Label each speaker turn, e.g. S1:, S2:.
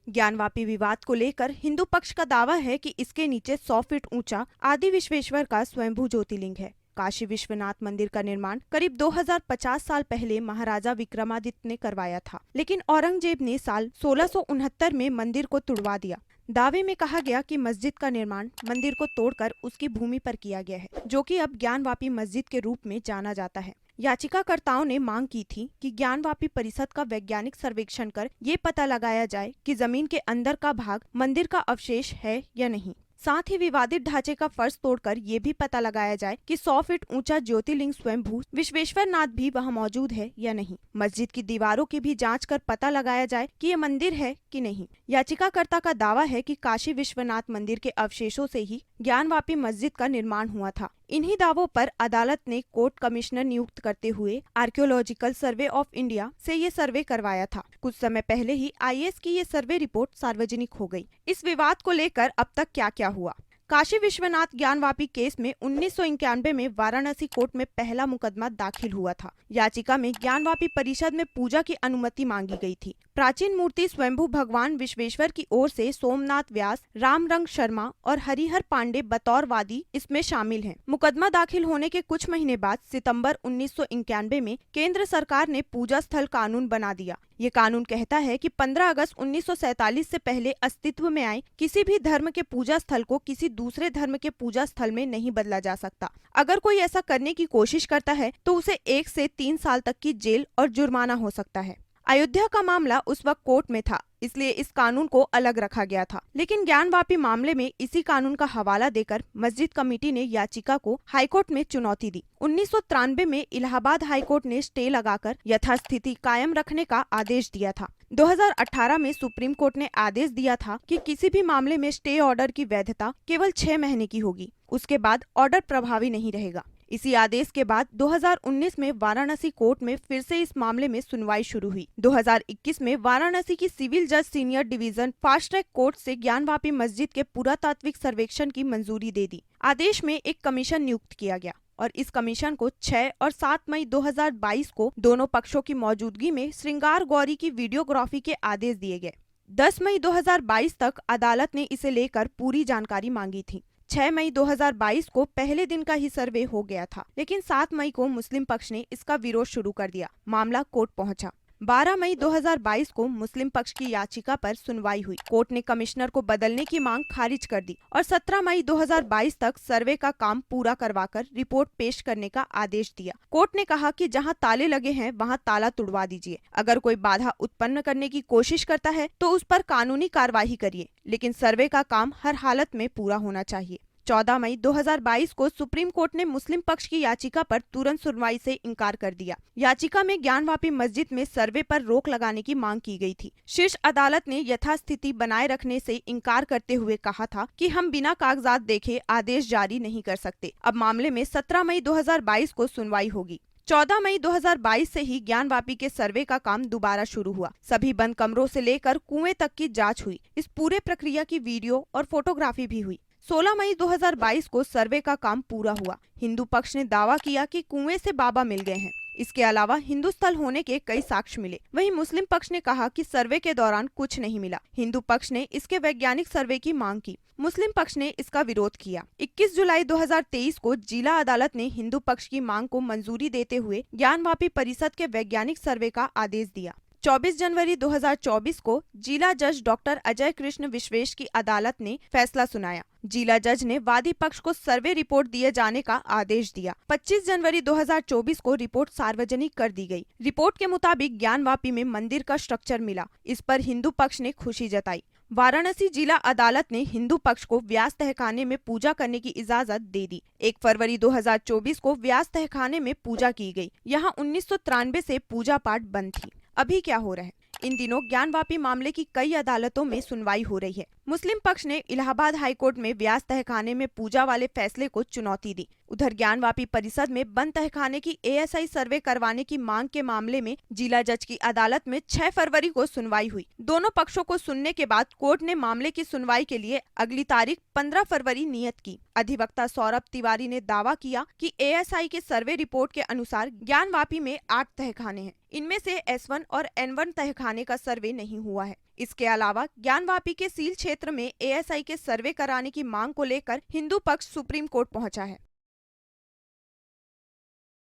S1: ज्ञानवापी विवाद को लेकर हिंदू पक्ष का दावा है कि इसके नीचे 100 फीट ऊंचा आदि विश्वेश्वर का स्वयंभू ज्योतिर्लिंग है। काशी विश्वनाथ मंदिर का निर्माण करीब 2050 साल पहले महाराजा विक्रमादित्य ने करवाया था, लेकिन औरंगजेब ने साल 1669 में मंदिर को तुड़वा दिया। दावे में कहा गया कि मस्जिद का निर्माण मंदिर को तोड़कर उसकी भूमि पर किया गया है, जो कि अब ज्ञानवापी मस्जिद के रूप में जाना जाता है। याचिकाकर्ताओं ने मांग की थी कि ज्ञानवापी परिसर का वैज्ञानिक सर्वेक्षण कर ये पता लगाया जाए कि जमीन के अंदर का भाग मंदिर का अवशेष है या नहीं। साथ ही विवादित ढांचे का फर्श तोड़कर ये भी पता लगाया जाए कि 100 फीट ऊंचा ज्योतिर्लिंग स्वयंभू विश्वेश्वर नाथ भी वहां मौजूद है या नहीं। मस्जिद की दीवारों की भी जांच कर पता लगाया जाए कि ये मंदिर है कि नहीं। याचिकाकर्ता का दावा है कि काशी विश्वनाथ मंदिर के अवशेषों से ही ज्ञानवापी मस्जिद का निर्माण हुआ था। इन्हीं दावों पर अदालत ने कोर्ट कमिश्नर नियुक्त करते हुए आर्कियोलॉजिकल सर्वे ऑफ इंडिया से ये सर्वे करवाया था। कुछ समय पहले ही आईएएस की ये सर्वे रिपोर्ट सार्वजनिक हो गई। इस विवाद को लेकर अब तक क्या क्या हुआ। काशी विश्वनाथ ज्ञानवापी केस में 1991 में वाराणसी कोर्ट में पहला मुकदमा दाखिल हुआ था। याचिका में ज्ञानवापी परिषद में पूजा की अनुमति मांगी गई थी। प्राचीन मूर्ति स्वयंभू भगवान विश्वेश्वर की ओर से सोमनाथ व्यास, रामरंग शर्मा और हरिहर पांडे बतौर वादी इसमें शामिल हैं। मुकदमा दाखिल होने के कुछ महीने बाद सितंबर 1991 में केंद्र सरकार ने पूजा स्थल कानून बना दिया। ये कानून कहता है कि 15 अगस्त 1947 से पहले अस्तित्व में आए किसी भी धर्म के पूजा स्थल को किसी दूसरे धर्म के पूजा स्थल में नहीं बदला जा सकता। अगर कोई ऐसा करने की कोशिश करता है तो उसे 1 से 3 साल तक की जेल और जुर्माना हो सकता है। अयोध्या का मामला उस वक्त कोर्ट में था, इसलिए इस कानून को अलग रखा गया था। लेकिन ज्ञानवापी मामले में इसी कानून का हवाला देकर मस्जिद कमेटी ने याचिका को हाईकोर्ट में चुनौती दी। 1993 में इलाहाबाद हाईकोर्ट ने स्टे लगाकर यथास्थिति कायम रखने का आदेश दिया था। 2018 में सुप्रीम कोर्ट ने आदेश दिया था कि किसी भी मामले में स्टे ऑर्डर की वैधता केवल 6 महीने की होगी, उसके बाद ऑर्डर प्रभावी नहीं रहेगा। इसी आदेश के बाद 2019 में वाराणसी कोर्ट में फिर से इस मामले में सुनवाई शुरू हुई। 2021 में वाराणसी की सिविल जज senior division fast track court से ज्ञानवापी मस्जिद के पुरातात्विक सर्वेक्षण की मंजूरी दे दी। आदेश में एक कमीशन नियुक्त किया गया और इस कमीशन को 6 और 7 मई 2022 को दोनों पक्षों की मौजूदगी में श्रृंगार गौरी की वीडियोग्राफी के आदेश दिए गए। 10 मई 2022 तक अदालत ने इसे लेकर पूरी जानकारी मांगी थी। 6 मई 2022 को पहले दिन का ही सर्वे हो गया था, लेकिन 7 मई को मुस्लिम पक्ष ने इसका विरोध शुरू कर दिया। मामला कोर्ट पहुंचा। 12 मई 2022 को मुस्लिम पक्ष की याचिका पर सुनवाई हुई। कोर्ट ने कमिश्नर को बदलने की मांग खारिज कर दी और 17 मई 2022 तक सर्वे का काम पूरा करवाकर रिपोर्ट पेश करने का आदेश दिया। कोर्ट ने कहा कि जहां ताले लगे हैं वहां ताला तुड़वा दीजिए। अगर कोई बाधा उत्पन्न करने की कोशिश करता है तो उस पर कानूनी कार्यवाही करिए, लेकिन सर्वे का काम हर हालत में पूरा होना चाहिए। 14 मई 2022 को सुप्रीम कोर्ट ने मुस्लिम पक्ष की याचिका पर तुरंत सुनवाई से इनकार कर दिया। याचिका में ज्ञानवापी मस्जिद में सर्वे पर रोक लगाने की मांग की गई थी। शीर्ष अदालत ने यथास्थिति बनाए रखने से इनकार करते हुए कहा था कि हम बिना कागजात देखे आदेश जारी नहीं कर सकते। अब मामले में 17 मई 2022 को सुनवाई होगी। 14 मई 2022 से ही ज्ञानवापी के सर्वे का काम दोबारा शुरू हुआ। सभी बंद कमरों से लेकर कुएं तक की जांच हुई। इस पूरे प्रक्रिया की वीडियो और फोटोग्राफी भी हुई। 16 मई 2022 को सर्वे का काम पूरा हुआ। हिंदू पक्ष ने दावा किया कि कुएं से बाबा मिल गए हैं। इसके अलावा हिंदू स्थल होने के कई साक्ष्य मिले। वहीं मुस्लिम पक्ष ने कहा कि सर्वे के दौरान कुछ नहीं मिला। हिंदू पक्ष ने इसके वैज्ञानिक सर्वे की मांग की। मुस्लिम पक्ष ने इसका विरोध किया। 21 जुलाई 2023 को जिला अदालत ने हिंदू पक्ष की मांग को मंजूरी देते हुए ज्ञानवापी परिषद के वैज्ञानिक सर्वे का आदेश दिया। 24 जनवरी 2024 को जिला जज डॉक्टर अजय कृष्ण विश्वेश की अदालत ने फैसला सुनाया। जिला जज ने वादी पक्ष को सर्वे रिपोर्ट दिए जाने का आदेश दिया। 25 जनवरी 2024 को रिपोर्ट सार्वजनिक कर दी गई। रिपोर्ट के मुताबिक ज्ञानवापी में मंदिर का स्ट्रक्चर मिला। इस पर हिंदू पक्ष ने खुशी जताई। वाराणसी जिला अदालत ने हिंदू पक्ष को व्यास तहखाने में पूजा करने की इजाजत दे दी। 1 फरवरी 2024 को व्यास तहखाने में पूजा की गई। यहाँ 1993 से पूजा पाठ बंद थी। अभी क्या हो रहा है? इन दिनों ज्ञानवापी मामले की कई अदालतों में सुनवाई हो रही है। मुस्लिम पक्ष ने इलाहाबाद हाईकोर्ट में व्यास तहखाने में पूजा वाले फैसले को चुनौती दी। उधर ज्ञानवापी परिषद में बंद तहखाने की एएसआई सर्वे करवाने की मांग के मामले में जिला जज की अदालत में 6 फरवरी को सुनवाई हुई। दोनों पक्षों को सुनने के बाद कोर्ट ने मामले की सुनवाई के लिए अगली तारीख 15 फरवरी नियत की। अधिवक्ता सौरभ तिवारी ने दावा किया कि एएसआई के सर्वे रिपोर्ट के अनुसार ज्ञानवापी में 8 तहखाने हैं। इनमें से S1 और N1 तहखाने थाने का सर्वे नहीं हुआ है। इसके अलावा ज्ञानवापी के सील क्षेत्र में एएसआई के सर्वे कराने की मांग को लेकर हिंदू पक्ष सुप्रीम कोर्ट पहुंचा है।